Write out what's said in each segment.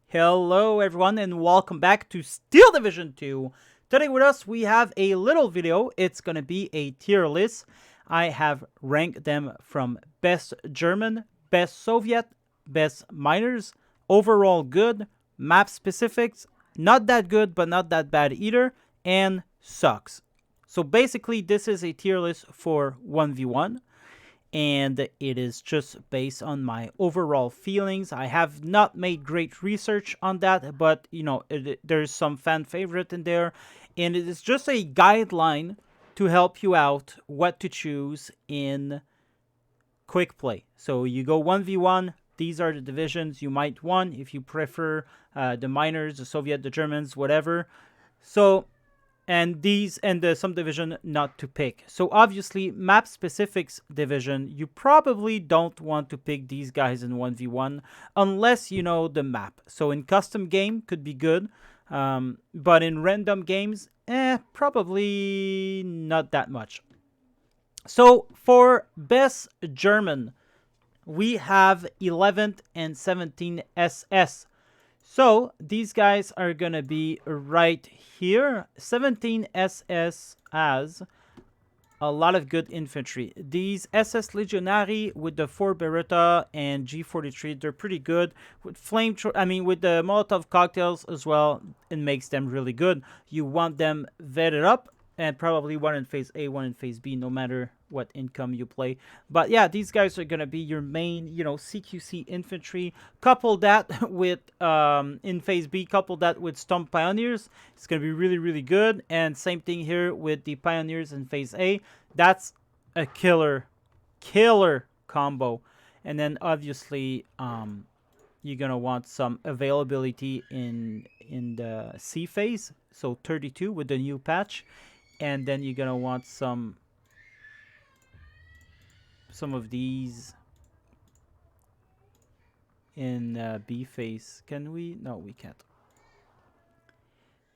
Hello everyone and welcome back to Steel Division 2. Today with us we have a little video. It's going to be a tier list. I have ranked them from best German, best Soviet, best miners, overall good, map specifics, not that good but not that bad either, and sucks. So basically this is a tier list for 1v1. And it is just based on my overall feelings. I have not made great research on that, but there's some fan favorite in there, and it is just a guideline to help you out what to choose in quick play. So you go 1v1. These are the divisions you might want if you prefer the miners, the Soviet, the Germans, whatever. So and these and the subdivision not to pick. So obviously map specifics division, you probably don't want to pick these guys in 1v1 unless you know the map. So in custom game could be good, but in random games, probably not that much. So for best German, we have 11th and 17th SS. So these guys are going to be right here. 17 SS has a lot of good infantry. These SS Legionary with the 4 Beretta and G43, they're pretty good. With with the Molotov cocktails as well, it makes them really good. You want them vetted up, and probably one in phase A, one in phase B, no matter what income you play. But yeah, these guys are going to be your main, CQC infantry. Couple that with, in phase B, couple that with Sturm Pioneers. It's going to be really, really good. And same thing here with the Pioneers in phase A. That's a killer combo. And then obviously, you're going to want some availability in the C phase. So 32 with the new patch. And then you're going to want some of these in B phase. Can we? No, we can't.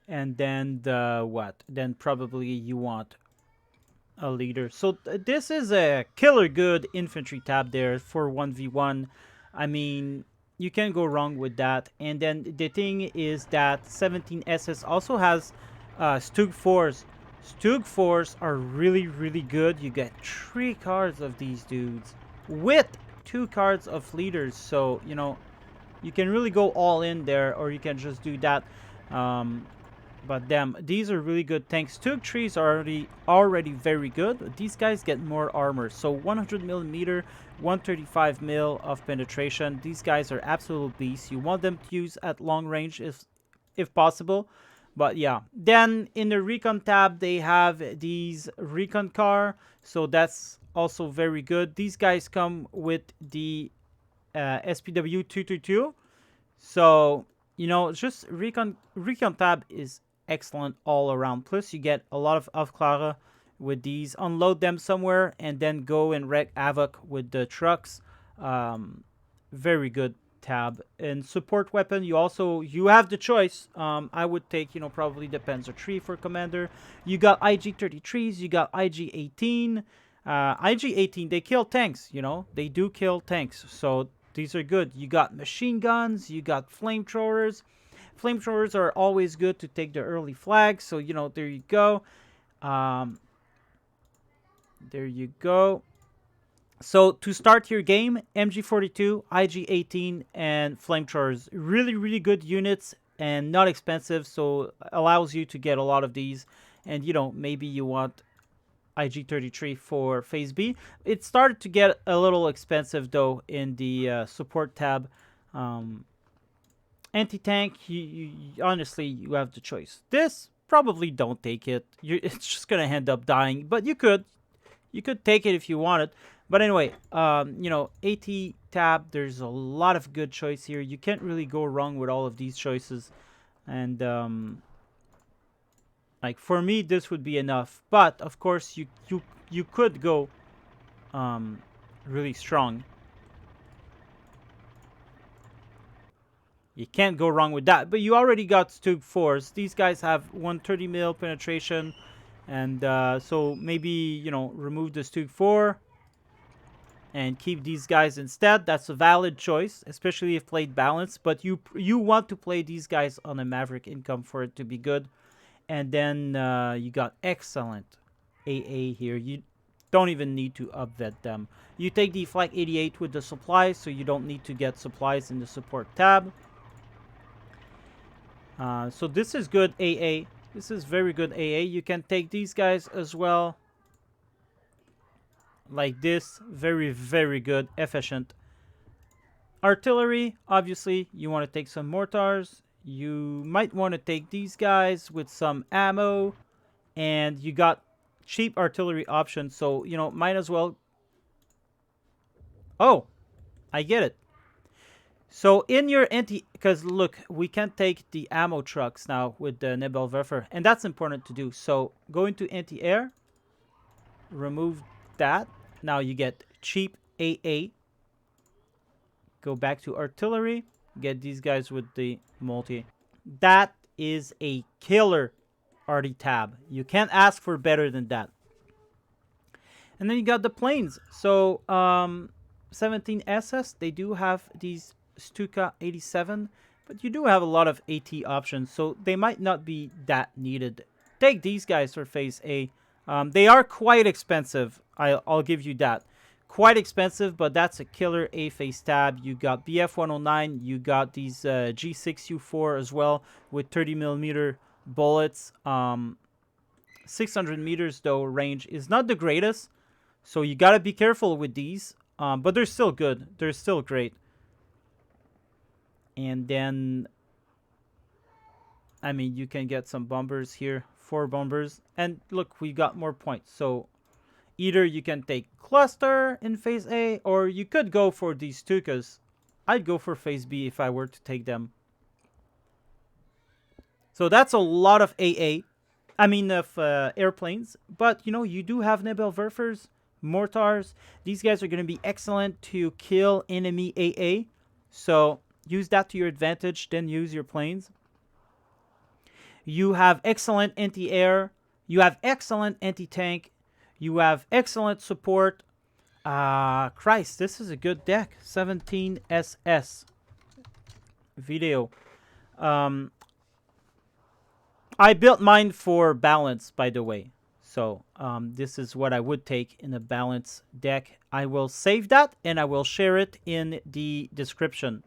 And then Then probably you want a leader. So this is a killer good infantry tab there for 1v1. I mean, you can't go wrong with that. And then the thing is that 17 SS also has Stug 4s. Stug 4s are really, really good. You get 3 cards of these dudes with 2 cards of leaders. So, you can really go all in there, or you can just do that. But these are really good tanks. Stug 3s are already very good. These guys get more armor. So 100 millimeter, 135 mil of penetration. These guys are absolute beasts. You want them to use at long range if possible. But yeah, then in the recon tab, they have these recon car. So that's also very good. These guys come with the SPW 222. So, just recon tab is excellent all around. Plus, you get a lot of Aufklare with these. Unload them somewhere and then go and wreak havoc with the trucks. Very good tab. And support weapon, you have the choice. I would take, probably the Panzer 3 for commander. You got IG-33s, you got IG-18. IG-18, they kill tanks, they do kill tanks. So these are good. You got machine guns, you got flamethrowers. Flamethrowers are always good to take the early flag. So, there you go. There you go. So to start your game, MG42, IG-18, and flamethrowers, really, really good units and not expensive, so allows you to get a lot of these. And maybe you want IG-33 for phase B. It started to get a little expensive though in the support tab. Anti-tank, honestly, you have the choice. This, probably don't take it. It's just gonna end up dying, but you could take it if you wanted. But anyway, AT tab, there's a lot of good choice here. You can't really go wrong with all of these choices. And like for me, this would be enough. But of course, you could go really strong. You can't go wrong with that. But you already got Stug 4s. These guys have 130 mil penetration. And so maybe, remove the Stug 4. and keep these guys instead. That's a valid choice, especially if played balanced. But you want to play these guys on a Maverick income for it to be good. And then you got excellent AA here. You don't even need to upvet them. You take the Flak 88 with the supplies, so you don't need to get supplies in the support tab. So this is good AA. This is very good AA. You can take these guys as well. Like this. Very, very good. Efficient. Artillery, obviously, you want to take some mortars. You might want to take these guys with some ammo. And you got cheap artillery options, so, you know, might as well... Oh, I get it. So in your anti... Because, look, we can take the ammo trucks now with the Nebelwerfer, and that's important to do. So go into anti-air. Remove that. Now you get cheap AA. Go back to artillery. Get these guys with the multi. That is a killer arty tab. You can't ask for better than that. And then you got the planes. So 17 SS, they do have these Stuka 87, but you do have a lot of AT options, so they might not be that needed. Take these guys for phase A. They are quite expensive. I'll give you that. Quite expensive, but that's a killer A phase tab. You got BF 109. You got these G6U4 as well with 30mm bullets. 600 meters though range is not the greatest, so you gotta be careful with these. But they're still good. They're still great. And then, I mean, you can get some bombers here. 4 bombers. And look, we got more points. So either you can take cluster in phase A, or you could go for these Stukas. I'd go for phase B if I were to take them. So that's a lot of AA. I mean, of airplanes. But, you know, you do have Nebelwerfers, mortars. These guys are going to be excellent to kill enemy AA. So use that to your advantage, then use your planes. You have excellent anti-air. You have excellent anti-tank. You have excellent support. Christ, this is a good deck. 17 SS. Video. I built mine for balance, by the way. So this is what I would take in a balance deck. I will save that and I will share it in the description.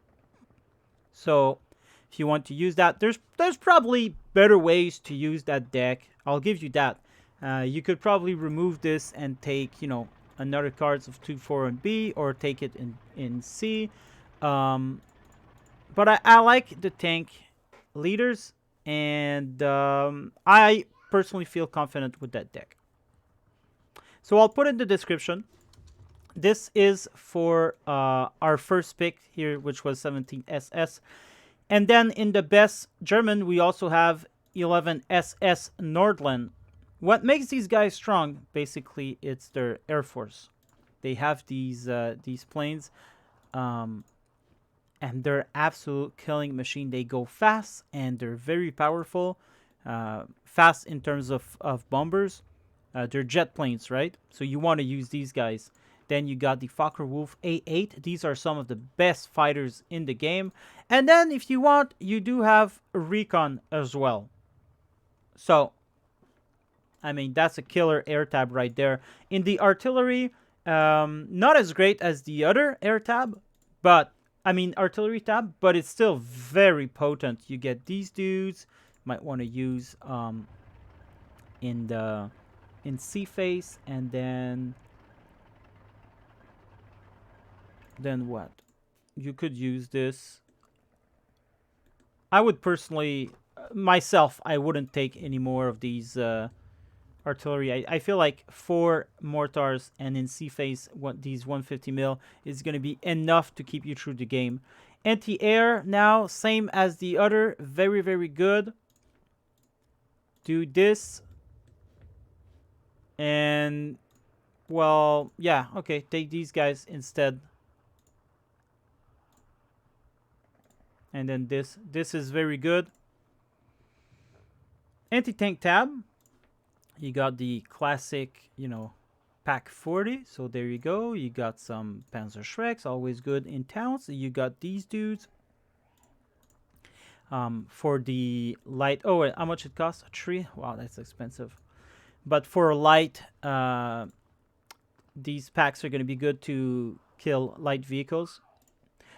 So if you want to use that, there's probably better ways to use that deck. I'll give you that. You could probably remove this and take, you know, another cards of 2, 4, and B, or take it in C. But I like the tank leaders, and I personally feel confident with that deck. So I'll put in the description. This is for our first pick here, which was 17 SS. And then in the best German, we also have 11 SS Nordland. What makes these guys strong, basically, it's their Air Force. They have these planes, and they're absolute killing machine. They go fast, and they're very powerful. Fast in terms of bombers. They're jet planes, right? So you want to use these guys. Then you got the Focke-Wulf A8. These are some of the best fighters in the game. And then, if you want, you do have Recon as well. So, I mean, that's a killer air tab right there. In the artillery, not as great as the other air tab, but, I mean, artillery tab, but it's still very potent. You get these dudes. Might want to use in C phase, and then what? You could use this. I would personally, myself, I wouldn't take any more of these artillery. I feel like 4 mortars and in C phase, these 150 mil is going to be enough to keep you through the game. Anti-air now, same as the other. Very, very good. Do this. And, well, yeah, okay, take these guys instead. And then this is very good. Anti-tank tab. You got the classic, you know, pack 40. So there you go. You got some Panzer Shreks, always good in towns. You got these dudes. For the light, oh, wait, how much it costs? A tree? Wow, that's expensive. But for light, these packs are going to be good to kill light vehicles.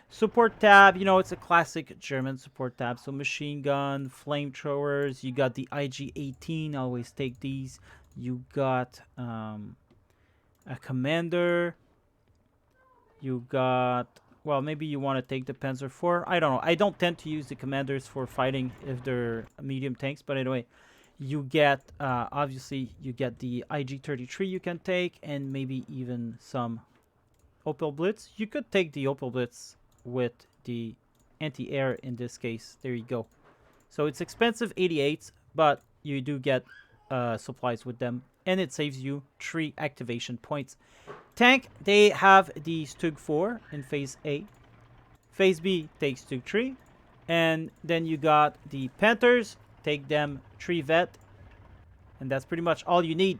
Support tab, you know, it's a classic German support tab. So machine gun, flamethrowers, you got the IG-18, always take these. You got a commander. You got, well, maybe you want to take the Panzer IV. I don't know. I don't tend to use the commanders for fighting if they're medium tanks. But anyway, you get, obviously, you get the IG-33 you can take. And maybe even some Opel Blitz. You could take the Opel Blitz with the anti-air in this case. There you go. So it's expensive 88s, but you do get supplies with them. And it saves you 3 activation points. Tank, they have the Stug 4 in Phase A. Phase B takes Stug 3. And then you got the Panthers. Take them 3 vet. And that's pretty much all you need.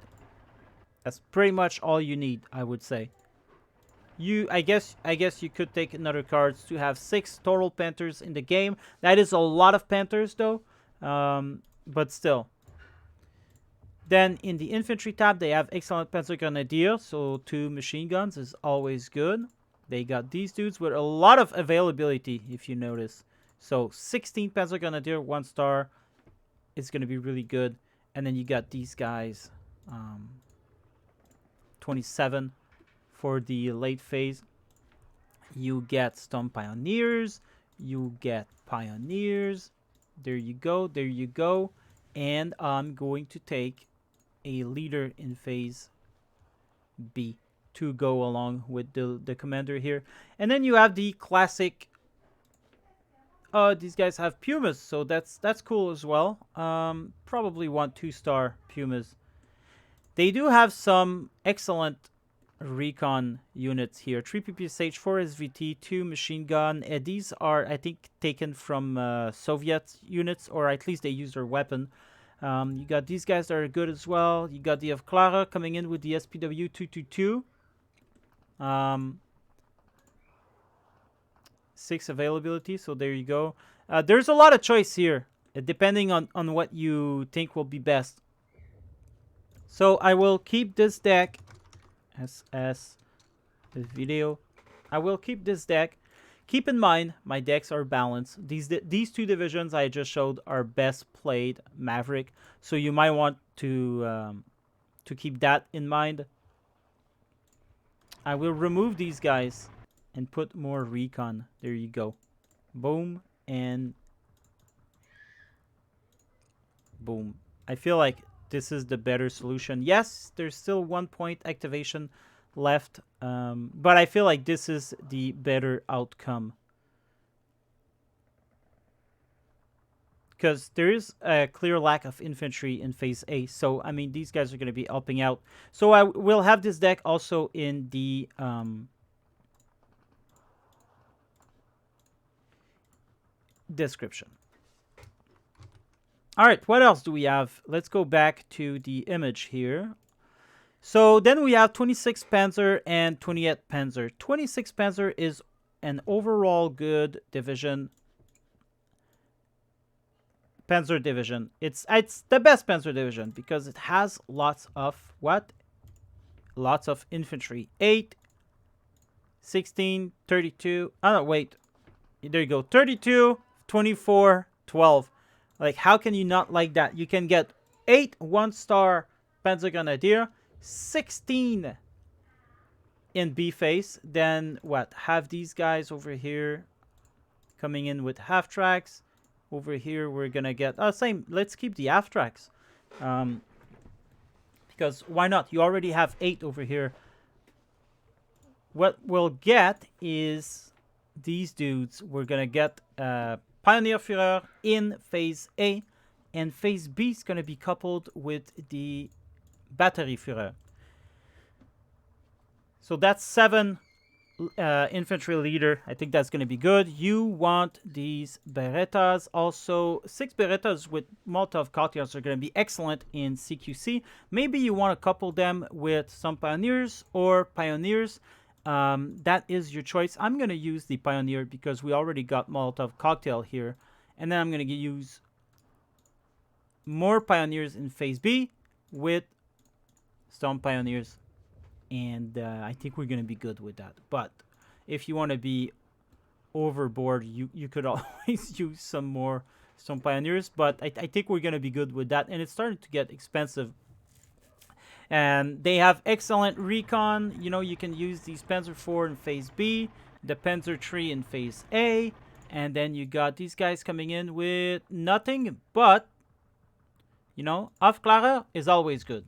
That's pretty much all you need, I would say. I guess you could take another cards to have 6 total Panthers in the game. That is a lot of Panthers, though. But still. Then in the infantry tab, they have excellent Panzer Grenadier, so 2 machine guns is always good. They got these dudes with a lot of availability, if you notice. So 16 Panzer Grenadier, 1 star. It's going to be really good. And then you got these guys, 27 for the late phase. You get Sturm Pioneers. You get Pioneers. There you go. There you go. And I'm going to take a leader in Phase B to go along with the commander here. And then you have the classic. These guys have Pumas, so that's cool as well. Probably want 2-star Pumas. They do have some excellent recon units here. 3 PPSH, 4 SVT, 2 machine gun. These are, I think, taken from Soviet units, or at least they use their weapon. You got these guys that are good as well. You got the of Clara coming in with the SPW 222. 6 availability, so there you go. There's a lot of choice here, depending on what you think will be best. So I will keep this deck as the video. I will keep this deck. Keep in mind, my decks are balanced. These 2 divisions I just showed are best played Maverick, so you might want to keep that in mind. I will remove these guys and put more recon. There you go. Boom and boom. I feel like this is the better solution. Yes, there's still 1 point activation left, but I feel like this is the better outcome, because there is a clear lack of infantry in Phase A. So I mean, these guys are going to be helping out. So I will have this deck also in the description. All right, what else do we have? Let's go back to the image here. So then we have 26 Panzer and 28 Panzer. 26 Panzer is an overall good division. Panzer division. It's the best Panzer division because it has lots of what? Lots of infantry. 8, 16, 32. Oh, no, wait. There you go. 32, 24, 12. Like, how can you not like that? You can get 8 1-star Panzer Grenadier, 16 in B phase. Then what? Have these guys over here coming in with half tracks. Over here we're gonna get same. Let's keep the half tracks, because why not? You already have 8 over here. What we'll get is these dudes. We're gonna get Pioneer Führer in Phase A, and Phase B is gonna be coupled with the Batterie Führer. So that's 7 infantry leader. I think that's going to be good. You want these Berettas. Also, 6 Berettas with Molotov cocktails are going to be excellent in CQC. Maybe you want to couple them with some Pioneers or Pioneers. That is your choice. I'm going to use the Pioneer because we already got Molotov cocktail here. And then I'm going to use more Pioneers in Phase B with some Pioneers. And I think we're going to be good with that. But if you want to be overboard, you could always use some Pioneers. But I think we're going to be good with that. And it's starting to get expensive. And they have excellent recon. You know, you can use these Panzer 4 in Phase B, the Panzer 3 in Phase A. And then you got these guys coming in with nothing. But, you know, Aufklärer is always good.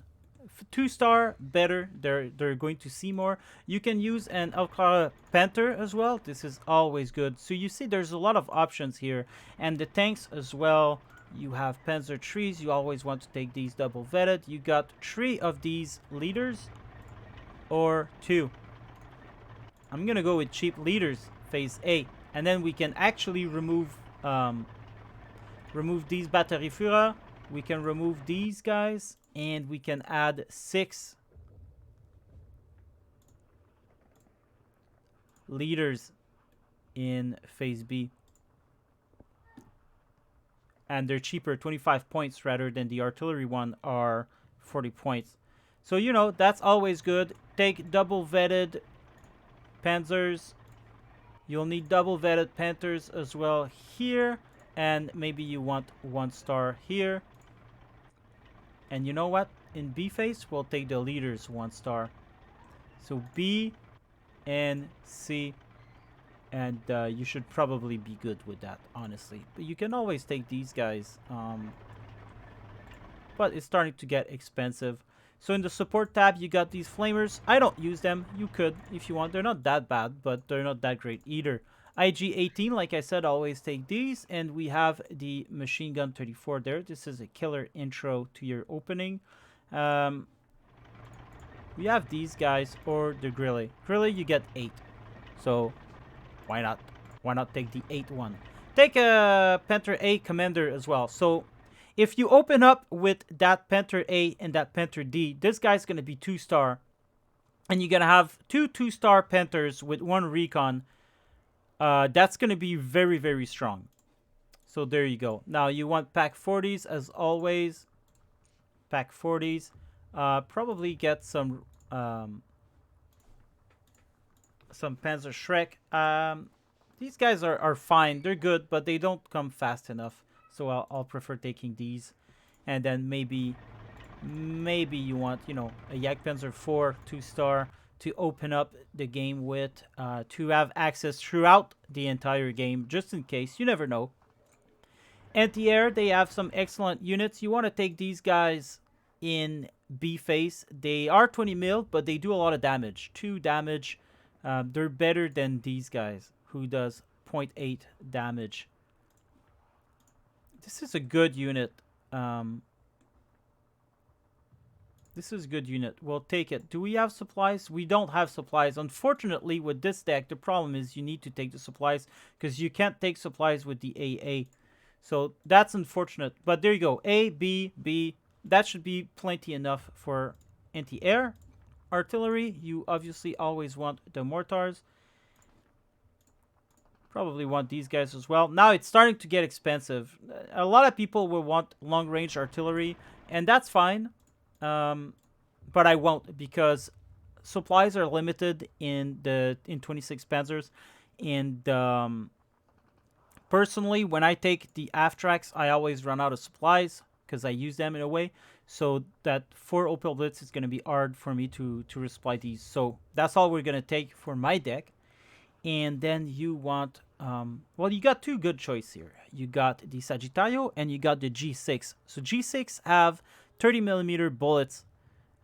2-star better. They're going to see more. You can use an Aufklärer Panther as well. This is always good. So you see there's a lot of options here. And the tanks as well. You have Panzer 3s. You always want to take these double vetted. You got 3 of these leaders or 2. I'm gonna go with cheap leaders, Phase A. And then we can actually remove these Batterieführer. We can remove these guys. And we can add 6 leaders in Phase B. And they're cheaper, 25 points rather than the artillery one are 40 points. So, you know, that's always good. Take double vetted Panzers. You'll need double vetted Panthers as well here. And maybe you want 1-star here. And you know what? In B phase, we'll take the leaders 1-star. So B and C. And you should probably be good with that, honestly. But you can always take these guys. But it's starting to get expensive. So in the support tab, you got these flamers. I don't use them. You could if you want. They're not that bad, but they're not that great either. IG-18, like I said, always take these. And we have the machine gun 34 there. This is a killer intro to your opening. We have these guys or the Grilly. Grilly, you get 8. So why not? Why not take the 8 one? Take a Panther A Commander as well. So if you open up with that Panther A and that Panther D, this guy's going to be 2-star. And you're going to have 2 2-star Panthers with 1 recon. That's going to be very, very strong. So there you go. Now you want Pack 40s as always. Pack 40s. Probably get some Panzer Shrek. These guys are fine. They're good, but they don't come fast enough. So I'll prefer taking these. And then maybe you want, you know, a Jagdpanzer 4 2-star to open up the game with, to have access throughout the entire game, just in case. You never know. Anti-air, they have some excellent units. You want to take these guys in B phase. They are 20 mil, but they do a lot of damage. 2 damage. They're better than these guys, who does 0.8 damage. This is a good unit. This is a good unit. We'll take it. Do we have supplies? We don't have supplies. Unfortunately, with this deck, the problem is you need to take the supplies because you can't take supplies with the AA. So that's unfortunate. But there you go. A, B, B. That should be plenty enough for anti-air. Artillery, you obviously always want the mortars. Probably want these guys as well. Now it's starting to get expensive. A lot of people will want long-range artillery, and that's fine. But I won't because supplies are limited in 26 Panzers. And personally, when I take the Aftrax, I always run out of supplies because I use them in a way. So that 4 Opel Blitz is going to be hard for me to resupply these. So that's all we're going to take for my deck. And then you want, well, you got 2 good choices here. You got the Sagittario and you got the G6. So G6 have 30mm bullets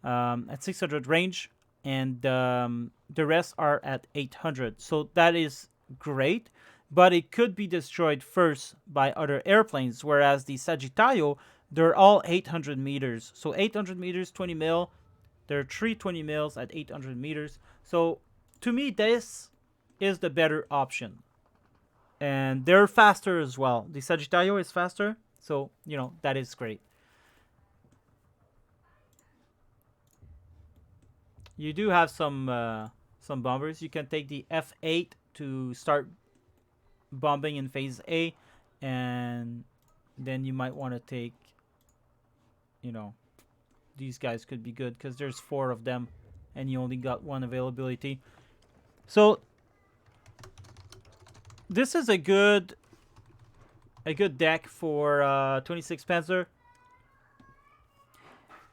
at 600 range. And the rest are at 800. So that is great. But it could be destroyed first by other airplanes. Whereas the Sagittario, they're all 800 meters. So 800 meters, 20 mil. There are 3 20 mils at 800 meters. So to me, this is the better option. And they're faster as well. The Sagittario is faster, so, you know, that is great. You do have some bombers. You can take the F8 to start bombing in phase A, and then you might want to take, you know, these guys could be good because there's 4 of them and you only got 1 availability. So this is a good deck for 26 Panzer.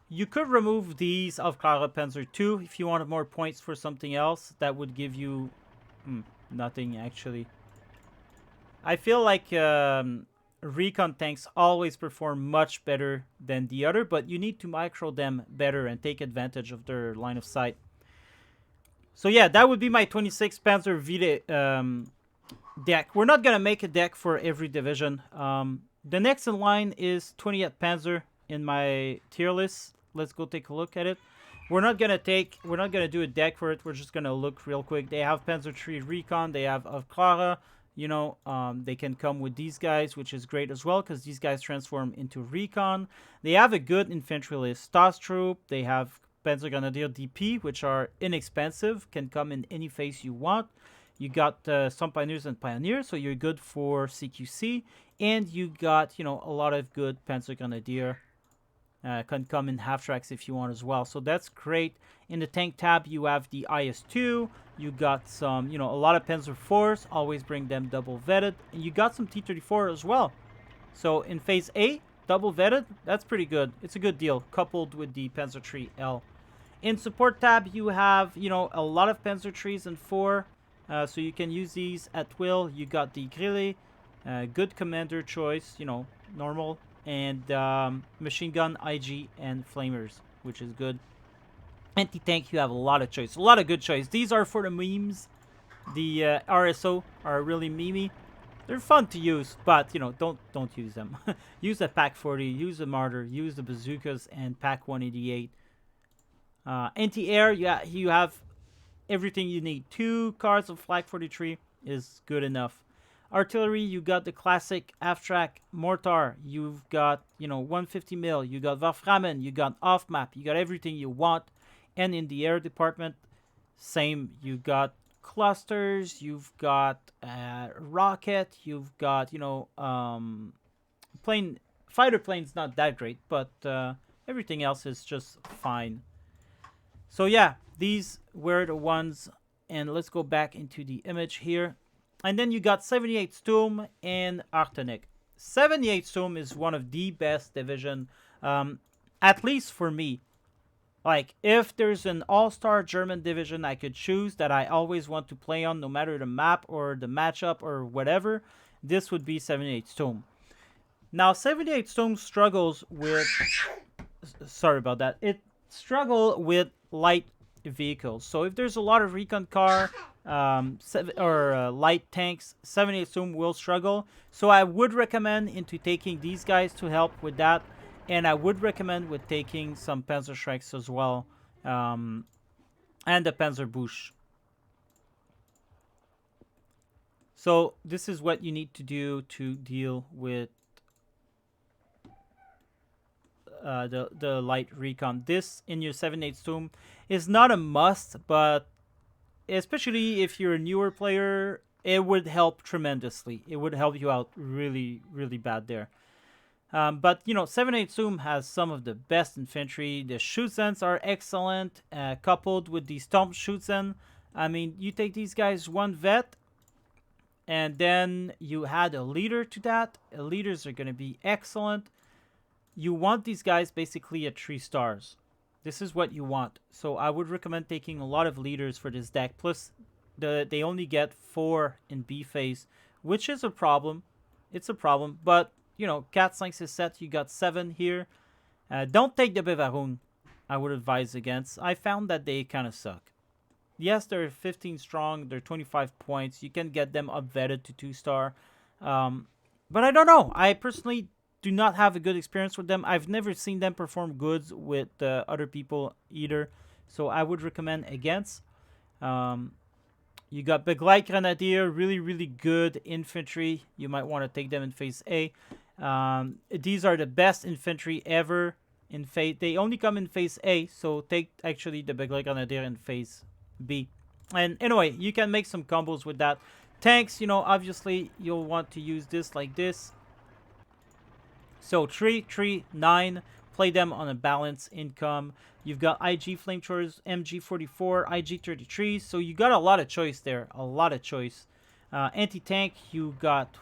You could remove these of Clara Panzer 2 if you wanted more points for something else. That would give you nothing, actually. I feel like recon tanks always perform much better than the other, but you need to micro them better and take advantage of their line of sight. So yeah, that would be my 26 Panzer V deck. We're not going to make a deck for every division. The next in line is 20th Panzer in my tier list. Let's go take a look at it. We're not gonna do a deck for it. We're just gonna look real quick. They have Panzer III Recon. They have Clara. You know, they can come with these guys, which is great as well because these guys transform into Recon. They have a good infantry list. Stas Troop. They have Panzer Grenadier DP, which are inexpensive, can come in any phase you want. You got some Pioneers and Pioneers, so you're good for CQC. And you got, you know, a lot of good Panzer Grenadier. Can come in half tracks if you want as well. So that's great. In the tank tab, you have the IS-2. You got some, you know, a lot of Panzer IVs. Always bring them double vetted. And you got some T-34 as well. So in phase A, double vetted, that's pretty good. It's a good deal, coupled with the Panzer III L. In support tab, you have, you know, a lot of Panzer IIIs and 4. So you can use these at will. You got the Grille, good commander choice, you know, normal. And machine gun, IG, and flamers, which is good. Anti-tank, you have a lot of choice. A lot of good choice. These are for the memes. The RSO are really memey. They're fun to use, but, you know, don't use them. Use the Pack 40, use the Martyr, use the bazookas, and Pack 188. Anti-air, yeah, you have everything you need. 2 cards of Flak 43 is good enough. Artillery, you got the classic half-track mortar. You've got, you know, 150 mil. You got Warframen. You got off-map. You got everything you want. And in the air department, same. You got clusters. You've got rocket. You've got, you know, fighter plane's not that great, but everything else is just fine. So yeah, these were the ones. And let's go back into the image here. And then you got 78 Sturm and Artenek. 78 Sturm is one of the best division, at least for me. Like, if there's an all-star German division I could choose that I always want to play on, no matter the map or the matchup or whatever, this would be 78 Sturm. Now, 78 Sturm struggles with... Sorry about that. It struggles with light vehicles. So if there's a lot of recon car... light tanks, 78 Sturm will struggle. So I would recommend into taking these guys to help with that, and I would recommend with taking some Panzer Shreks as well, and the Panzer Bush. So this is what you need to do to deal with the light recon. This in your 78 Sturm is not a must, but especially if you're a newer player, it would help tremendously. It would help you out really, really bad there. But, you know, 78 Sturm has some of the best infantry. The Schützen are excellent, coupled with the Sturm Schützen. I mean, you take these guys 1 vet, and then you add a leader to that. Leaders are going to be excellent. You want these guys basically at 3 stars. This is what you want. So I would recommend taking a lot of leaders for this deck. Plus, they only get 4 in B phase, which is a problem. It's a problem. But, you know, 4, 5, 6, 7, you got 7 here. Don't take the Bevarung. I would advise against. I found that they kind of suck. Yes, they're 15 strong. They're 25 points. You can get them up-vetted to 2-star. But I don't know. I personally do not have a good experience with them. I've never seen them perform goods with other people either. So I would recommend against. You got Begleit Grenadier, really good infantry. You might want to take them in phase A. These are the best infantry ever in phase. They only come in phase A, so take actually the Begleit Grenadier in phase B. And anyway, you can make some combos with that. Tanks, you know, obviously you'll want to use this like this. So 3, 3, 9. Play them on a balanced income. You've got IG flamethrowers, MG44, IG33. So you got a lot of choice there. A lot of choice. Anti-tank, you got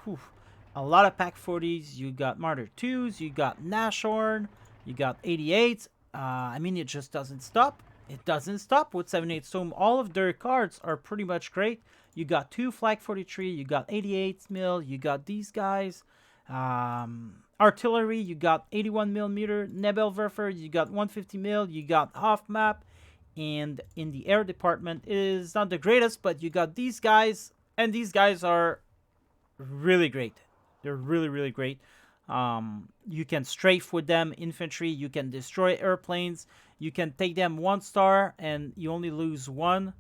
a lot of Pack 40s. You got Martyr 2s. You got Nashorn. You got 88s. I mean, it just doesn't stop. It doesn't stop with 78 Sturm. All of their cards are pretty much great. You got 2 Flak 43. You got 88 mil. You got these guys. Artillery, you got 81 millimeter. Nebelwerfer, you got 150 mil. You got off map. And in the air department is not the greatest, but you got these guys. And these guys are really great. They're really great. You can strafe with them, infantry. You can destroy airplanes. You can take them 1 star and you only lose 1.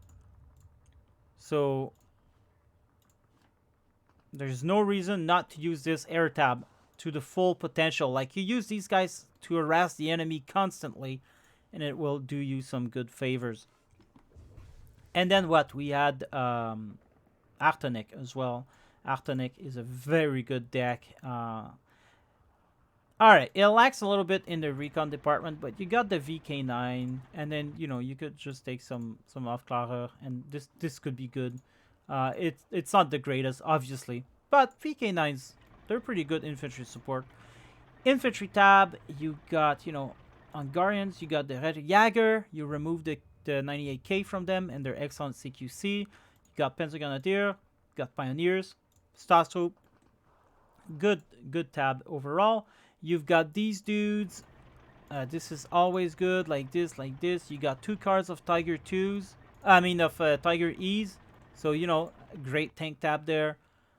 So there's no reason not to use this air tab to the full potential. Like, you use these guys to harass the enemy constantly, and it will do you some good favors. And then what? We had Artenek as well. Artenek is a very good deck. Alright, it lacks a little bit in the recon department, but you got the VK9, and then, you know, you could just take some Aufklarer, and this could be good. It's not the greatest, obviously, but VK9s, they're pretty good infantry support. Infantry tab, you got, you know, Hungarians, you got the Red Jager, you remove the 98K from them, and they're excellent CQC. You got Panzer Grenadier, you got Pioneers, Starstrup, good tab overall. You've got these dudes, this is always good, like this. You got 2 cards of Tiger 2s, Tiger E's, so, you know, great tank tab there.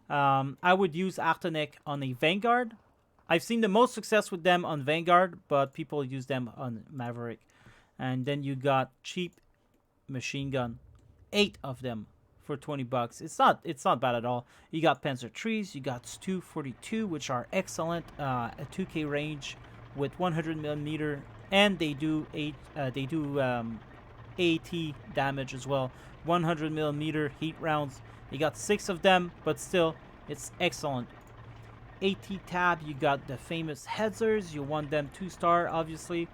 I would use Artenek on a Vanguard. I've seen the most success with them on Vanguard, but people use them on Maverick. And then you got cheap machine gun, 8 of them for 20 bucks. It's not bad at all. You got Panzer 3s, you got Stu 42, which are excellent, a 2K range with 100 millimeter, and they do AT damage as well. 100 millimeter heat rounds. You got 6 of them, but still, it's excellent. AT tab, you got the famous Hetzers. You want them 2-star, obviously.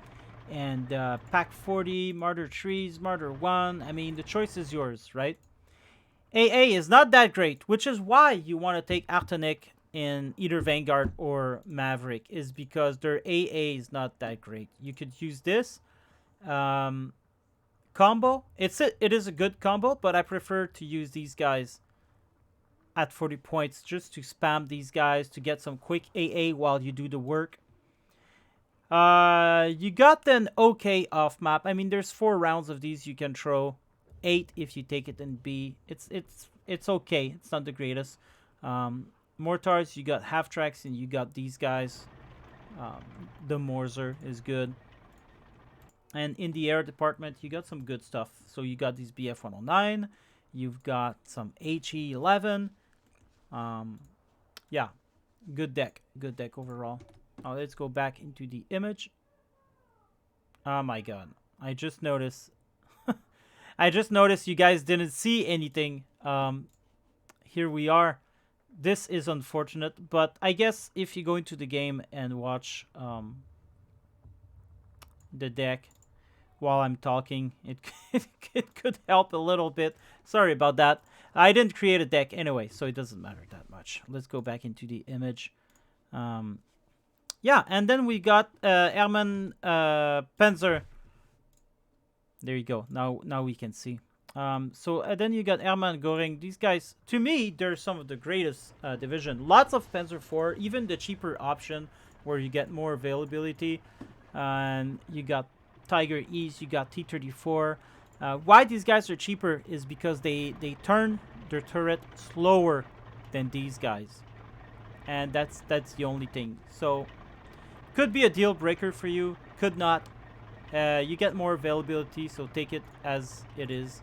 And Pack 40, Martyr 3s, Martyr 1. I mean, the choice is yours, right? AA is not that great, which is why you want to take Artenek in either Vanguard or Maverick, is because their AA is not that great. You could use this. Combo, it is a good combo, but I prefer to use these guys at 40 points just to spam these guys to get some quick AA while you do the work. You got an okay off map. I mean, there's 4 rounds of these you can throw. 8 if you take it in B. It's okay. It's not the greatest. Mortars, you got half tracks, and you got these guys. The Morzer is good. And in the air department, you got some good stuff. So you got these BF-109. You've got some HE-11. Yeah, good deck. Good deck overall. Now let's go back into the image. Oh my god. I just noticed. I just noticed you guys didn't see anything. Here we are. This is unfortunate, but I guess if you go into the game and watch the deck while I'm talking, it could help a little bit. Sorry about that. I didn't create a deck anyway, so it doesn't matter that much. Let's go back into the image. Yeah, and then we got Hermann Panzer. There you go. Now we can see. So then you got Hermann Goring. These guys, to me, they're some of the greatest division. Lots of Panzer 4, even the cheaper option where you get more availability. And you got Tiger East, you got T-34. Why these guys are cheaper is because they turn their turret slower than these guys. And that's the only thing. So could be a deal breaker for you, could not. You get more availability, so take it as it is.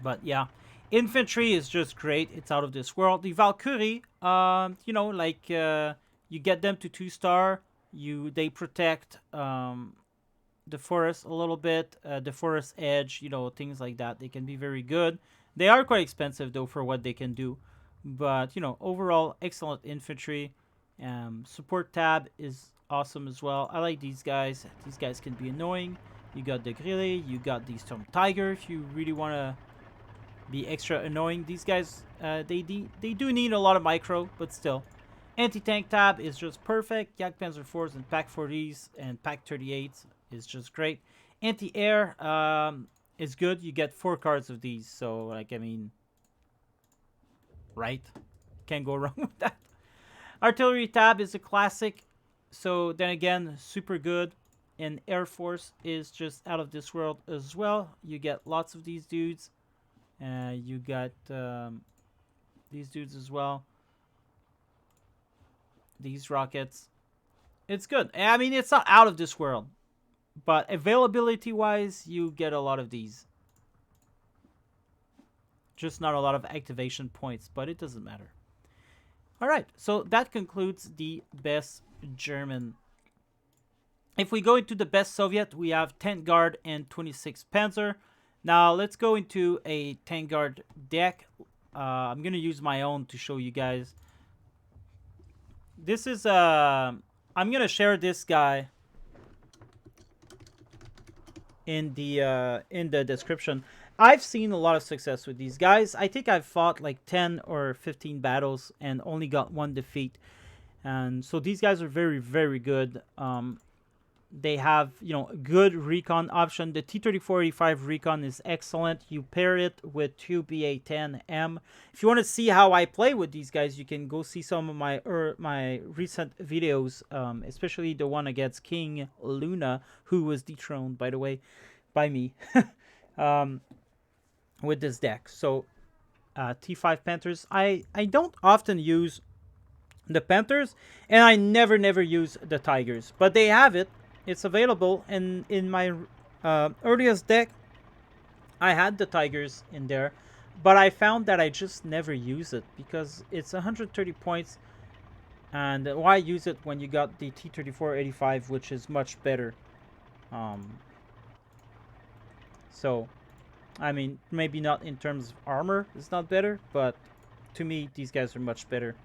But yeah, infantry is just great. It's out of this world. The Valkyrie, you know, like you get them to 2-star. They protect the forest a little bit, the forest edge, you know, things like that. They can be very good. They are quite expensive though for what they can do, but you know, overall excellent infantry. Support tab is awesome as well. I like these guys. These guys can be annoying. You got the Grille, you got the Storm Tiger if you really want to be extra annoying. These guys, they do need a lot of micro, but still. Anti-tank tab is just perfect. Yak Panzer 4s and Pack 40s and Pack 38s is just great. Anti-air is good. You get 4 cards of these, so like I mean, right? Can't go wrong with that. Artillery tab is a classic. So then again, super good. And Air Force is just out of this world as well. You get lots of these dudes. You got these dudes as well. These rockets. It's good. I mean, it's not out of this world. But availability-wise, you get a lot of these. Just not a lot of activation points, but it doesn't matter. Alright, so that concludes the best German. If we go into the best Soviet, we have 10 Guard and 26 Panzer. Now, let's go into a 10 Guard deck. I'm going to use my own to show you guys. This is, I'm going to share this guy in the description. I've seen a lot of success with these guys. I think I've fought like 10 or 15 battles and only got 1 defeat. And so these guys are very, very good. They have, you know, a good recon option. The T-34-85 recon is excellent. You pair it with 2 BA-10M. If you want to see how I play with these guys, you can go see some of my recent videos, especially the one against King Luna, who was dethroned, by the way, by me. With this deck. So T5 Panthers. I don't often use the Panthers, and I never use the Tigers, but they have it. It's available, and in my earliest deck I had the Tigers in there, but I found that I just never use it because it's 130 points, and why use it when you got the T-34-85, which is much better. So I mean, maybe not in terms of armor, it's not better, but to me, these guys are much better.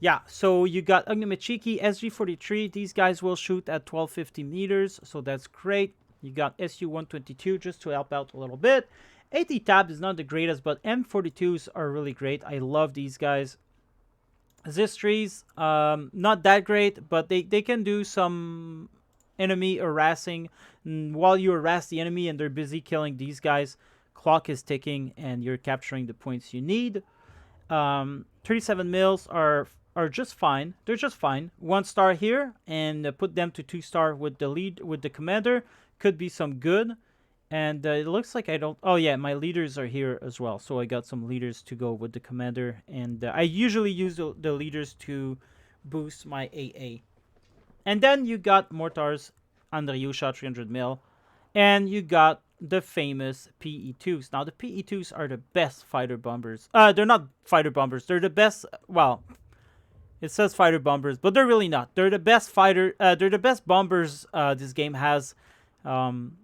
Yeah, so you got Ognomechiki, SG-43. These guys will shoot at 1250 meters, so that's great. You got SU-122 just to help out a little bit. AT tab is not the greatest, but M42s are really great. I love these guys. Zistries, not that great, but they can do some enemy harassing. While you harass the enemy and they're busy killing these guys, clock is ticking and you're capturing the points you need. 37 mils are just fine. They're just fine. 1 star here, and put them to 2 star with the commander. Could be some good. And it looks like I don't... Oh yeah, my leaders are here as well. So I got some leaders to go with the commander. And I usually use the leaders to boost my AA. And then you got mortars, Andreyusha 300 mil, and you got the famous PE2s. Now the PE2s are the best fighter bombers. They're not fighter bombers. They're the best. Well, it says fighter bombers, but they're really not. They're the best fighter. They're the best bombers this game has.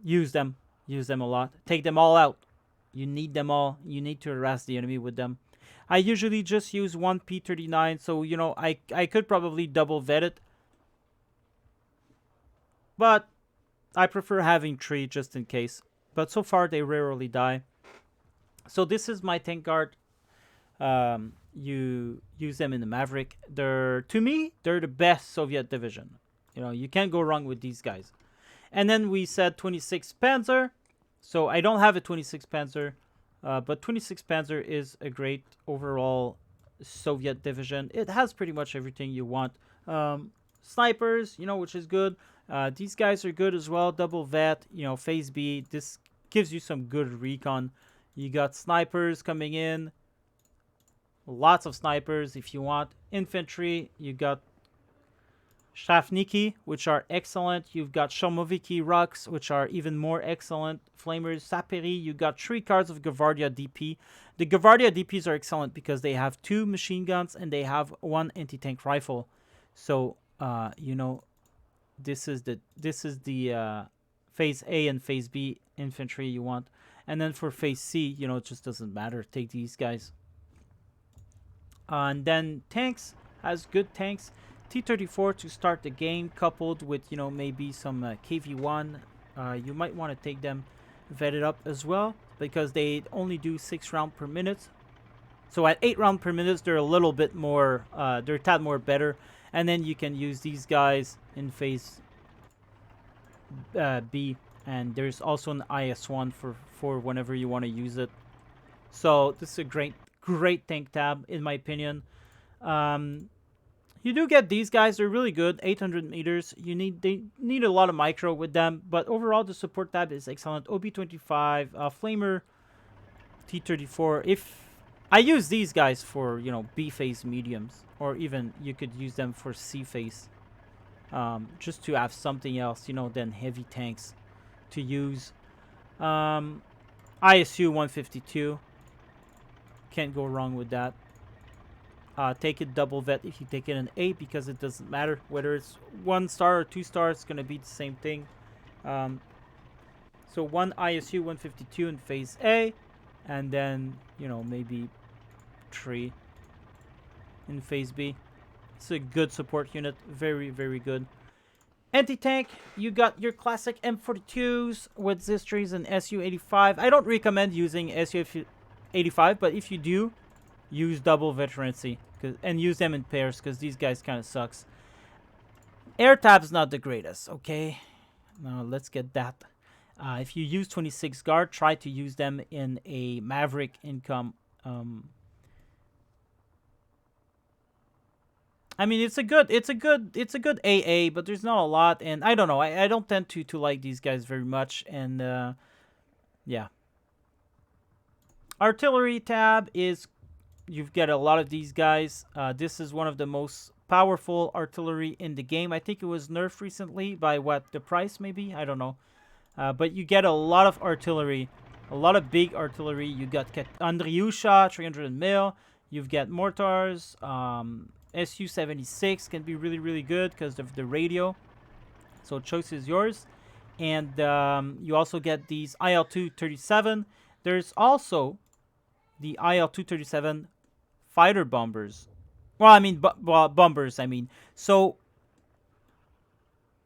Use them a lot. Take them all out. You need them all. You need to harass the enemy with them. I usually just use 1 P39, so you know I could probably double vet it. But I prefer having 3 just in case. But so far, they rarely die. So this is my tank guard. You use them in the Maverick. To me, they're the best Soviet division. You know, you can't go wrong with these guys. And then we said 26 Panzer. So I don't have a 26 Panzer. But 26 Panzer is a great overall Soviet division. It has pretty much everything you want. Snipers, you know, which is good. These guys are good as well. Double vet, you know, phase B. This gives you some good recon. You got snipers coming in. Lots of snipers if you want. Infantry, you got Shavniki, which are excellent. You've got Shomoviki Rocks, which are even more excellent. Flamers, Saperi. You got 3 cards of Gavardia DP. The Gavardia DPs are excellent because they have 2 machine guns and they have 1 anti-tank rifle. So, you know, this is the phase A and phase B infantry you want. And then for phase C, you know, it just doesn't matter. Take these guys. And then tanks has good tanks. T-34 to start the game, coupled with, you know, maybe some KV-1. You might want to take them vetted up as well because they only do 6 rounds per minute. So at 8 rounds per minute, they're a little bit more, they're a tad more better. And then you can use these guys in phase B. And there's also an IS-1 for whenever you want to use it. So this is a great tank tab, in my opinion. You do get these guys. They're really good. 800 meters. They need a lot of micro with them. But overall, the support tab is excellent. OB25, Flamer, T-34. If I use these guys for, you know, B phase mediums. Or even you could use them for C phase. Just to have something else, you know, than heavy tanks to use. ISU 152. Can't go wrong with that. Take it double vet if you take it an A because it doesn't matter whether it's 1 star or 2 stars. It's gonna be the same thing. So 1 ISU 152 in phase A, and then, you know, maybe 3 in phase B. It's a good support unit, very good. Anti-tank, you got your classic M42s with Zistries and SU-85. I don't recommend using SU-85, but if you do, use double veterancy and use them in pairs because these guys kind of sucks. Air tab's not the greatest, okay? Now let's get that. If you use 26 guard, try to use them in a Maverick income. I mean, it's a good AA, but there's not a lot, and I don't know. I don't tend to like these guys very much, and yeah. Artillery tab is, you've got a lot of these guys. This is one of the most powerful artillery in the game. I think it was nerfed recently by what, the price maybe? I don't know. But you get a lot of artillery, a lot of big artillery. You got Andriusha, 300 mil. You've got mortars. SU-76 can be really good because of the radio. So choice is yours. And you also get these IL-237. There's also the IL-237 fighter bombers. Well, I mean, bombers, I mean. So,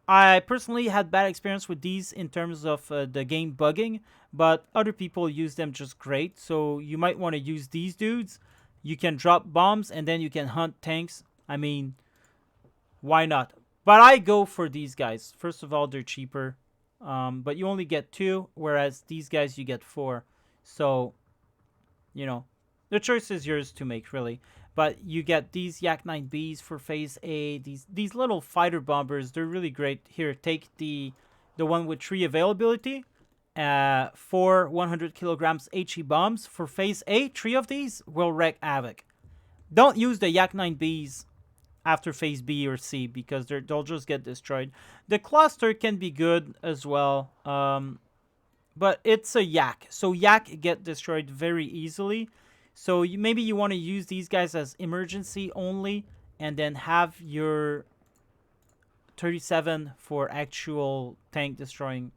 I personally had bad experience with these in terms of the game bugging, but other people use them just great. So, you might want to use these dudes. You can drop bombs, and then you can hunt tanks. I mean, why not? But I go for these guys. First of all, they're cheaper. But you only get 2, whereas these guys, you get 4. So, you know, the choice is yours to make, really. But you get these Yak-9Bs for phase A. These little fighter bombers, they're really great. Here, take the one with 3 availability. 4 100 kilograms HE bombs. For phase A, 3 of these will wreak havoc. Don't use the Yak-9Bs after phase B or C because they'll just get destroyed. The cluster can be good as well. But it's a Yak. So Yak get destroyed very easily. So maybe you want to use these guys as emergency only. And then have your 37 for actual tank destroying.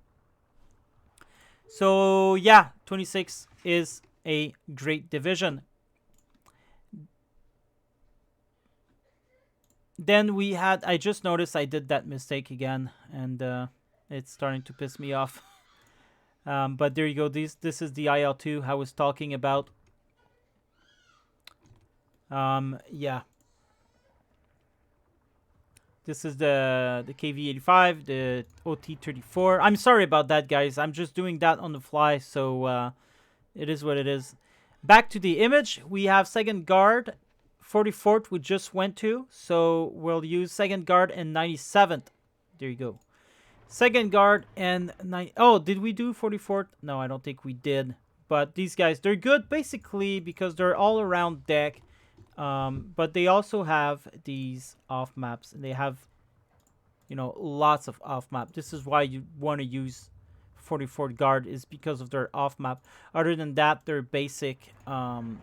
So yeah, 26 is a great division. Then we had, I just noticed I did that mistake again. And it's starting to piss me off. But there you go. This is the IL-2 I was talking about. Yeah. This is the KV-85, the OT-34. I'm sorry about that, guys. I'm just doing that on the fly, so it is what it is. Back to the image. We have 2nd Guard, 44th we just went to. So we'll use 2nd Guard and 97th. There you go. 2nd Guard and... Oh, did we do 44th? No, I don't think we did. But these guys, they're good basically because they're all around deck. But they also have these off maps. And they have You know, lots of off-map. This is why you want to use 44th Guard, is because of their off-map. Other than that, they're basic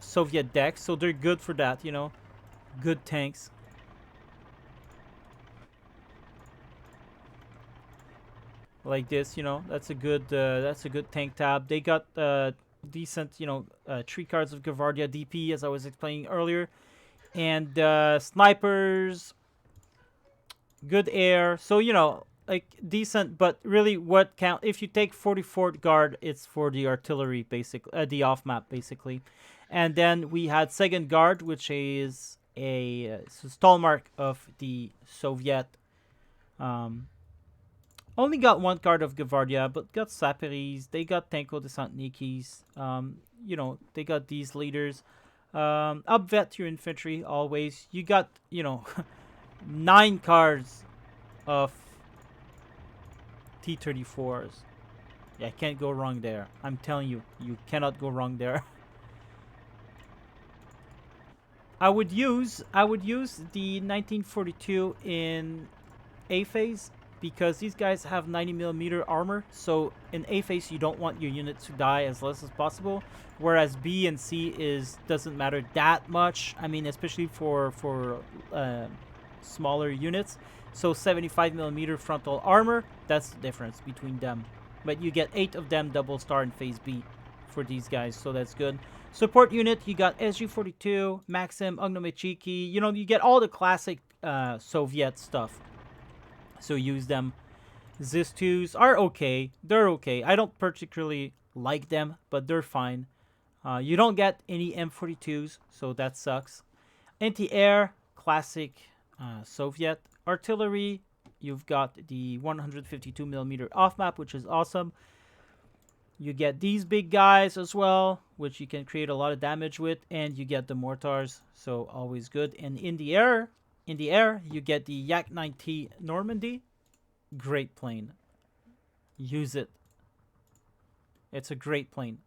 Soviet decks, so they're good for that, you know. Good tanks. Like this, you know, that's a good tank tab. They got decent, you know, 3 cards of Gavardia DP, as I was explaining earlier, and snipers, good air. So, you know, like decent, but really what count, if you take 44th Guard, it's for the artillery, basically, the off map, basically. And then we had 2nd Guard, which is a stalmark of the Soviet. Only got 1 card of Gavardia, but got Saperies, they got Tanko Desantnikis, you know, they got these leaders. Upvet your infantry, always. You got, you know, 9 cards of T-34s. Yeah, can't go wrong there. I'm telling you, you cannot go wrong there. I would use the 1942 in A phase, because these guys have 90mm armor, so in A phase you don't want your units to die as less as possible, whereas B and C doesn't matter that much. I mean, especially for smaller units. So 75mm frontal armor, that's the difference between them. But you get 8 of them double star in phase B for these guys, so that's good. Support unit, you got SG-42, Maxim, Ognomechiki, you know, you get all the classic Soviet stuff. So use them. Zis-2s are okay. They're okay. I don't particularly like them, but they're fine. You don't get any M42s, so that sucks. Anti-air, classic Soviet. Artillery, you've got the 152mm off-map, which is awesome. You get these big guys as well, which you can create a lot of damage with, and you get the mortars, so always good. And in the air, you get the Yak-9T Normandy. Great plane. Use it. It's a great plane.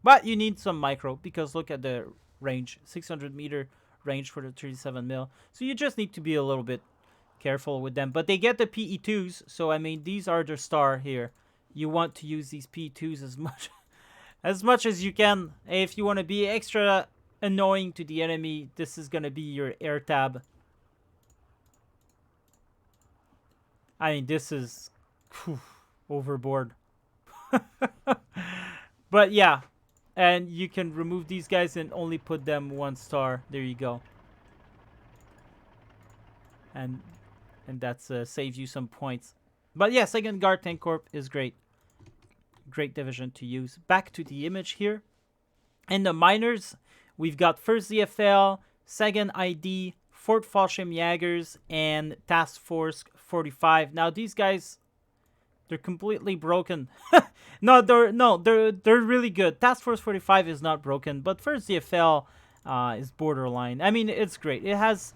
But you need some micro, because look at the range. 600-meter range for the 37mm. So you just need to be a little bit careful with them. But they get the PE2s, so I mean, these are their star here. You want to use these PE2s as much as you can. If you want to be extra annoying to the enemy, this is going to be your air tab. I mean, this is overboard. But yeah, and you can remove these guys and only put them 1 star. There you go. And that's saves you some points. But yeah, 2nd Guard Tank Corp is great. Great division to use. Back to the image here. In the minors, we've got 1st ZFL, 2nd ID, 4th Fallschirmjägers, and Task Force 45. Now these guys, they're completely broken. they're really good. Task Force 45 is not broken, but 1st ZFL is borderline. I mean, it's great. It has...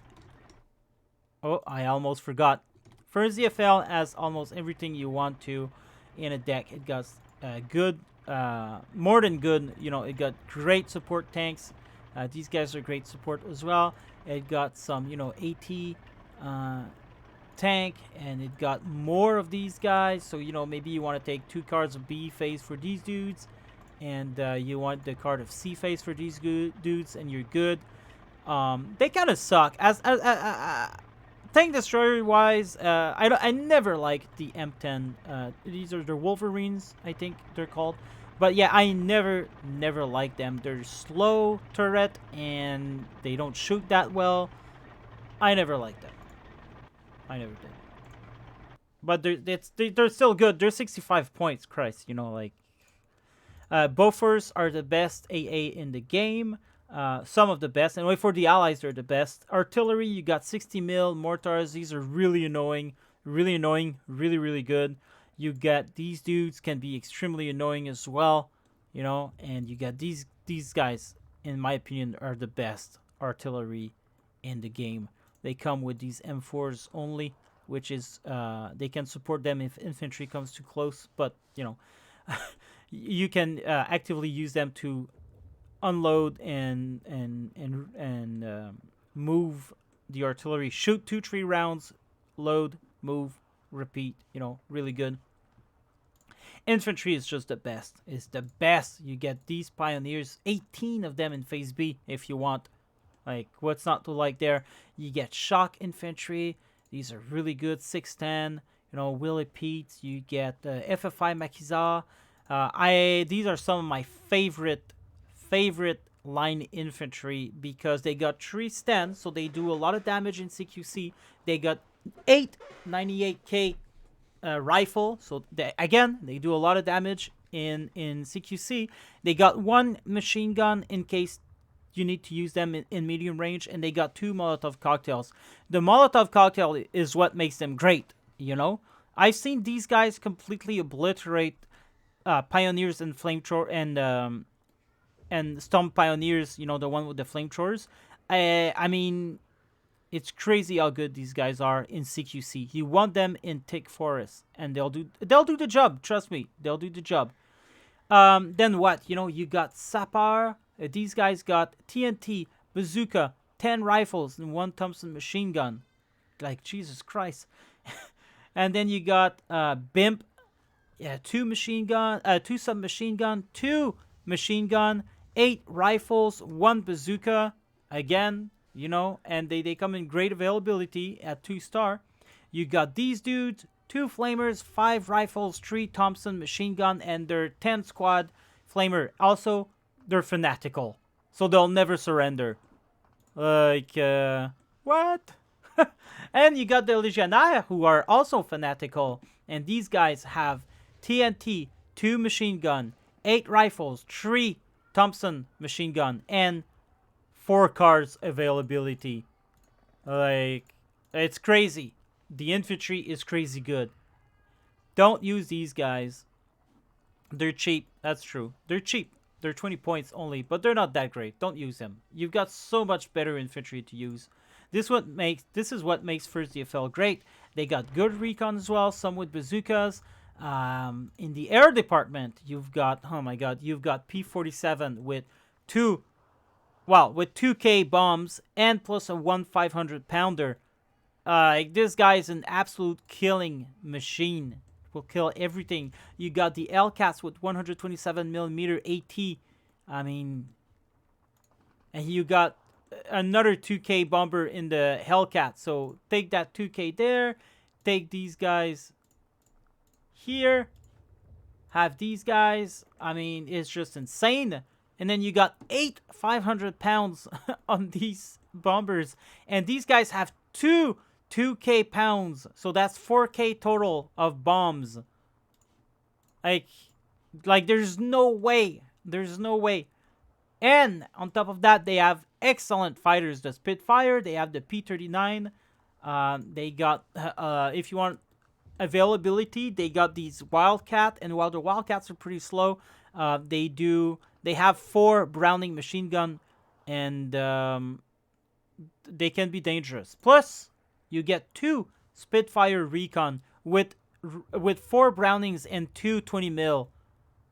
Oh, I almost forgot. 1st ZFL has almost everything you want to in a deck. It got good, more than good. You know, it got great support tanks. These guys are great support as well. It got some, you know, AT tank, and it got more of these guys. So, you know, maybe you want to take 2 cards of B phase for these dudes, and you want the card of C phase for these dudes, and you're good. They kind of suck as tank destroyer wise. I never liked the M10. These are the Wolverines, I think they're called. But yeah, I never liked them. They're slow turret and they don't shoot that well. I never liked them. I never did. But they're still good. They're 65 points. Christ, you know, like Bofors are the best AA in the game. Some of the best. Anyway, for the allies, they're the best. Artillery, you got 60mm mortars. These are really annoying. Really good. You get these dudes can be extremely annoying as well, you know, and you get these guys, in my opinion, are the best artillery in the game. They come with these M4s only, which is they can support them if infantry comes too close, but you know, you can actively use them to unload and move the artillery. Shoot 2-3 rounds, load, move, repeat, you know, really good. Infantry is just the best. It's the best. You get these pioneers, 18 of them in Phase B if you want. Like, what's not to like there? You get shock infantry. These are really good. 610, you know, Willie Pete. You get FFI Makiza. These are some of my favorite line infantry because they got 3 stands, so they do a lot of damage in CQC. They got 8 98K rifle, so they do a lot of damage in CQC. They got 1 machine gun in case you need to use them in medium range, and they got 2 Molotov cocktails. The Molotov cocktail is what makes them great, you know? I've seen these guys completely obliterate pioneers and flamethrower and Sturm pioneers, you know, the one with the flamethrowers. I mean, it's crazy how good these guys are in CQC. You want them in thick forest, and they'll do the job. Trust me, they'll do the job. Then what? You know, you got Sapar. These guys got TNT, bazooka, 10 rifles, and 1 Thompson machine gun. Like, Jesus Christ. And then you got BIMP. Yeah, 2 machine gun, 2 submachine gun, 2 machine gun, 8 rifles, 1 bazooka. Again, you know, and they come in great availability at 2-star. You got these dudes, 2 flamers, 5 rifles, 3 Thompson machine gun, and their 10 squad flamer. Also, they're fanatical, so they'll never surrender. Like, what? And you got the Legionnaires, who are also fanatical, and these guys have TNT, 2 machine gun, 8 rifles, 3 Thompson machine gun, and 4 cars availability. Like, it's crazy. The infantry is crazy good. Don't use these guys. They're cheap. That's true. They're cheap. They're 20 points only, but they're not that great. Don't use them. You've got so much better infantry to use. This is what makes First DFL great. They got good recon as well, some with bazookas. In the air department, you've got, oh my god, you've got P-47 with 2K bombs and plus a 1 500-pounder. This guy is an absolute killing machine. Will kill everything. You got the L-Cats with 127mm AT. I mean, and you got another 2K bomber in the Hellcat. So take that 2K there. Take these guys here. Have these guys. I mean, it's just insane. And then you got 8 500 pounds on these bombers. And these guys have 2K pounds. So that's 4K total of bombs. Like there's no way. There's no way. And on top of that, they have excellent fighters. The Spitfire. They have the P-39. They got, if you want availability, they got these Wildcat. And while the Wildcats are pretty slow, they have 4 Browning machine gun. And they can be dangerous. Plus, you get 2 Spitfire recon with 4 Brownings and 2 20mm.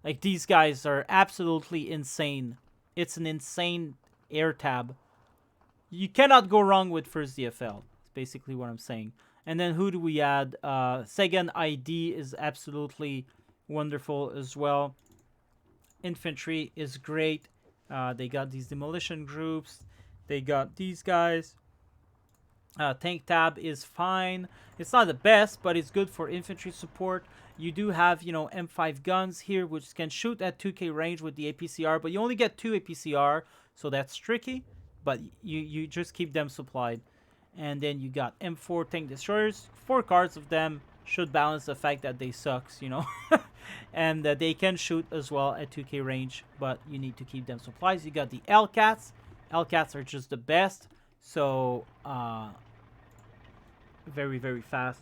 Like, these guys are absolutely insane. It's an insane air tab. You cannot go wrong with First DFL. That's basically what I'm saying. And then who do we add? Sagan ID is absolutely wonderful as well. Infantry is great. They got these demolition groups. They got these guys. Tank tab is fine. It's not the best, but it's good for infantry support. You do have, you know, M5 guns here, which can shoot at 2K range with the APCR, but you only get 2 APCR, so that's tricky. But you just keep them supplied. And then you got M4 tank destroyers. 4 cards of them should balance the fact that they sucks, you know. And they can shoot as well at 2K range, but you need to keep them supplies. You got the L-Cats. L-Cats are just the best. So, very, very fast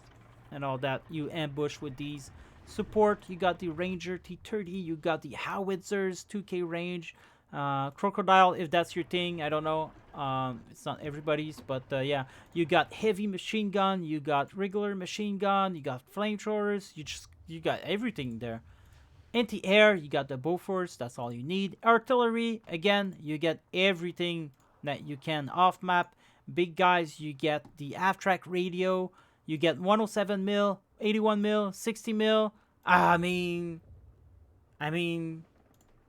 and all that. You ambush with these. Support, you got the Ranger T30. You got the Howitzers, 2K range. Crocodile, if that's your thing. I don't know. It's not everybody's, but yeah. You got heavy machine gun. You got regular machine gun. You got flamethrowers. You got everything there. Anti-air, you got the Bofors. That's all you need. Artillery, again, you get everything that you can off map. Big guys, you get the AFTRAC radio. You get 107 mil, 81 mil, 60 mil. I mean,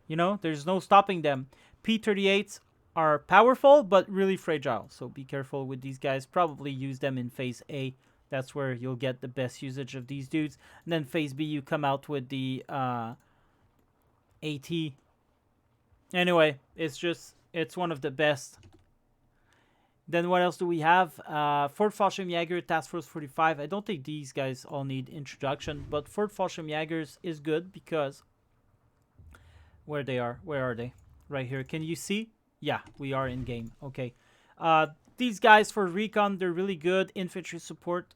you know, there's no stopping them. P-38s are powerful, but really fragile. So be careful with these guys. Probably use them in Phase A. That's where you'll get the best usage of these dudes. And then Phase B, you come out with the AT. Anyway, it's one of the best. Then what else do we have? Fort Fallschirmjäger, Task Force 45. I don't think these guys all need introduction, but Fort Fallschirmjägers is good because where are they? Right here. Can you see? Yeah, we are in game. Okay. These guys for recon, they're really good. Infantry support.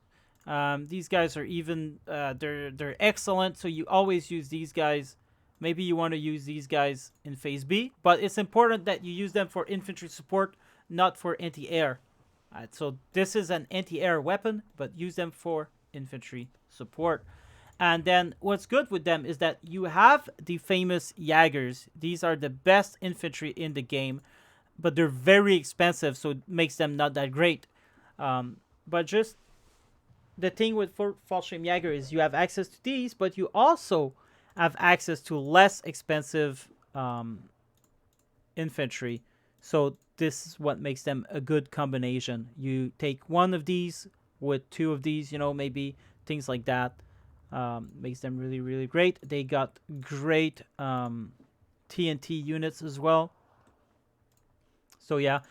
These guys are even they're excellent. So you always use these guys. Maybe you want to use these guys in Phase B, but it's important that you use them for infantry support, not for anti-air. So this is an anti-air weapon, but use them for infantry support. And then what's good with them is that you have the famous Jaegers. These are the best infantry in the game, but they're very expensive, so it makes them not that great. But just the thing with Fallschirmjäger is you have access to these, but you also have access to less expensive infantry. So this is what makes them a good combination. You take one of these with two of these, you know, maybe things like that. Makes them really, really great. They got great TNT units as well. So yeah,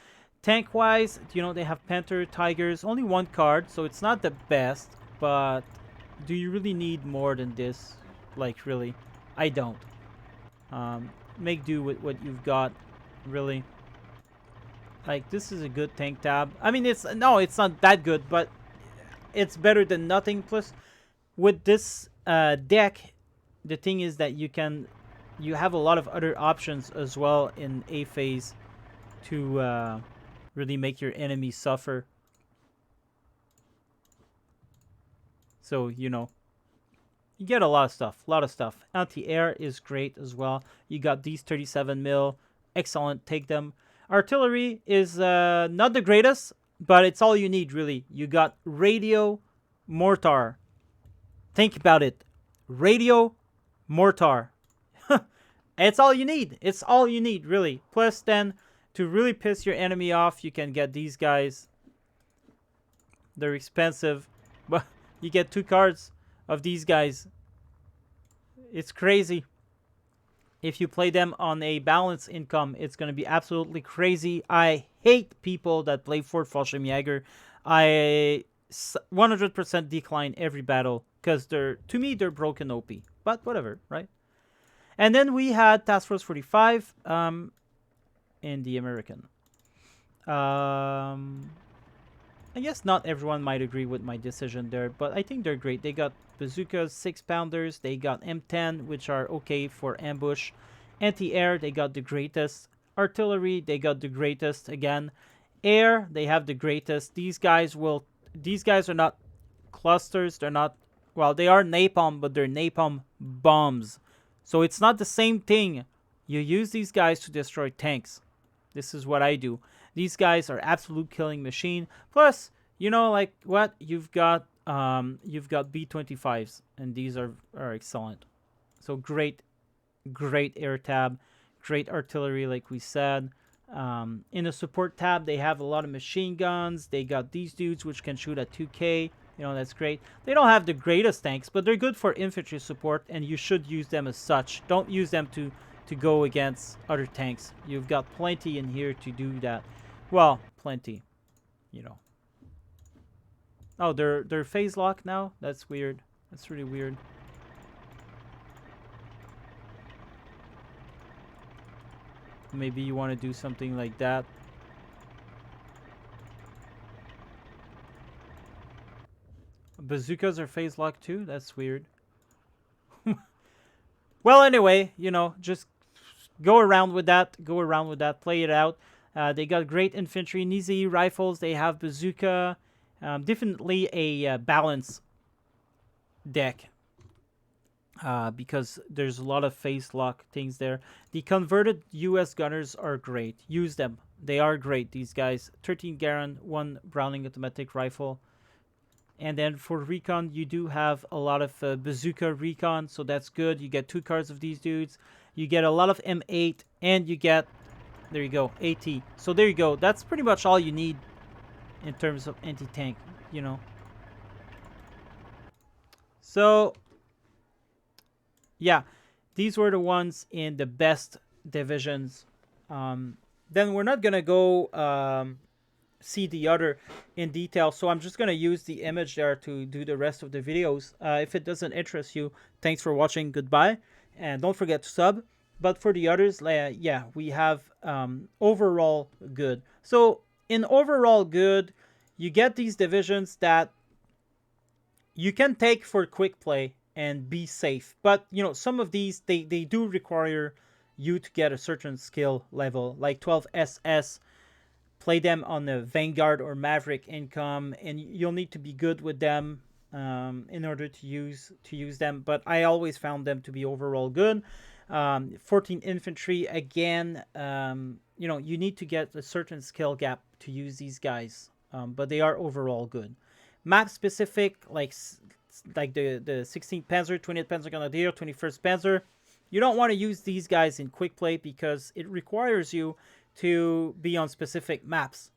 tank-wise, you know, they have Panther, Tigers, only one card, so it's not the best, but do you really need more than this? Like, really? I don't. Make do with what you've got, really. Like, this is a good tank tab. I mean, it's not that good, but it's better than nothing. Plus, with this deck, the thing is that you have a lot of other options as well in A phase to really make your enemy suffer. So, you know, you get a lot of stuff. Anti-air is great as well. You got these 37 mil, excellent, take them. Artillery is not the greatest, but it's all you need, really. You got radio, mortar. Think about it. Radio, mortar. It's all you need. It's all you need, really. Plus, then, to really piss your enemy off, you can get these guys. They're expensive, but you get 2 cards of these guys. It's crazy. If you play them on a balanced income, it's going to be absolutely crazy. I hate people that play Fort Fallschirmjäger. I 100% decline every battle because to me they're broken OP. But whatever, right? And then we had Task Force 45 in the American. I guess not everyone might agree with my decision there, but I think they're great. They got bazookas, 6-pounders. They got M10, which are okay for ambush. Anti-air, they got the greatest. Artillery, they got the greatest again. Air, they have the greatest. These guys are not clusters. They're not, well, they are napalm, but they're napalm bombs. So it's not the same thing. You use these guys to destroy tanks. This is what I do. These guys are absolute killing machine. Plus, you know, like what? You've got B-25s, and these are excellent. So great air tab, great artillery, like we said. In the support tab, they have a lot of machine guns. They got these dudes which can shoot at 2K. You know, that's great. They don't have the greatest tanks, but they're good for infantry support, and you should use them as such. Don't use them to go against other tanks. You've got plenty in here to do that. Well, plenty, you know. Oh, they're phase lock now? That's weird. That's really weird. Maybe you want to do something like that. Bazookas are phase lock too? That's weird. Well, anyway, you know, just go around with that. Go around with that. Play it out. They got great infantry, Nizi rifles. They have bazooka. Definitely a balance deck. Because there's a lot of face lock things there. The converted US gunners are great. Use them. They are great, these guys. 13 Garand, 1 Browning automatic rifle. And then for recon, you do have a lot of bazooka recon, so that's good. You get 2 cards of these dudes. You get a lot of M8, and you get, there you go, AT. So there you go. That's pretty much all you need in terms of anti-tank, you know. So, yeah, these were the ones in the best divisions. Then we're not going to go see the other in detail, so I'm just going to use the image there to do the rest of the videos. If it doesn't interest you, thanks for watching, goodbye, and don't forget to sub. But for the others, yeah, we have overall good. So in overall good, you get these divisions that you can take for quick play and be safe. But, you know, some of these, they do require you to get a certain skill level, like 12 SS. Play them on the Vanguard or Maverick income, and you'll need to be good with them in order to use them. But I always found them to be overall good. 14 infantry, again, you know, you need to get a certain skill gap to use these guys, but they are overall good. Map specific, like the 16th Panzer, 20th Panzer Grenadier, 21st Panzer, you don't want to use these guys in quick play because it requires you to be on specific maps.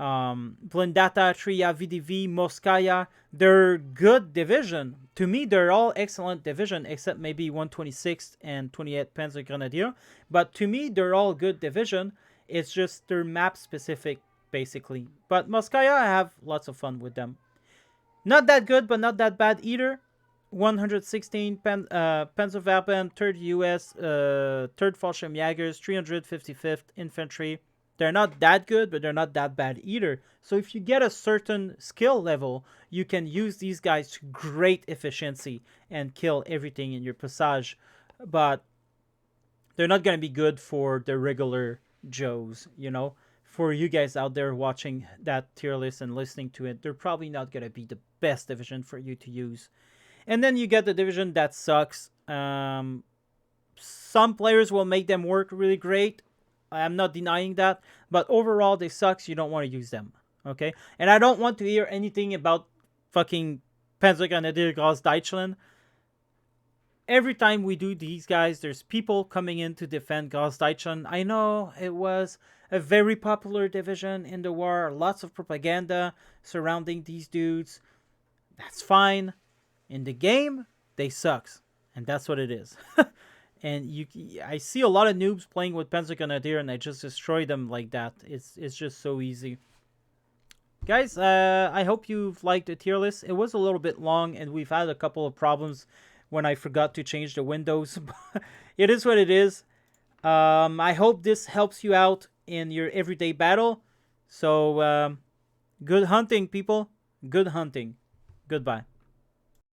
Blindata, Tria, VDV, Moskaya, they're good division. To me, they're all excellent division, except maybe 126th and 28th Panzer Grenadier. But to me, they're all good division. It's just they're map specific, basically. But Moskaya, I have lots of fun with them. Not that good, but not that bad either. 116 Panzerwaffen, 3rd US, 3rd Fallschirmjägers, 355th Infantry. They're not that good, but they're not that bad either. So if you get a certain skill level, you can use these guys to great efficiency and kill everything in your passage. But they're not going to be good for the regular Joes, you know. For you guys out there watching that tier list and listening to it, they're probably not going to be the best division for you to use. And then you get the division that sucks. Some players will make them work really great. I'm not denying that. But overall, they suck, so you don't want to use them. Okay? And I don't want to hear anything about fucking Panzergrenadier Großdeutschland. Every time we do these guys, there's people coming in to defend Großdeutschland. I know it was a very popular division in the war. Lots of propaganda surrounding these dudes. That's fine. In the game, they sucks, and that's what it is. And I see a lot of noobs playing with Panzergrenadier, and I just destroy them like that. It's just so easy. Guys, I hope you've liked the tier list. It was a little bit long, and we've had a couple of problems when I forgot to change the windows. It is what it is. I hope this helps you out in your everyday battle. So, good hunting, people. Good hunting. Goodbye.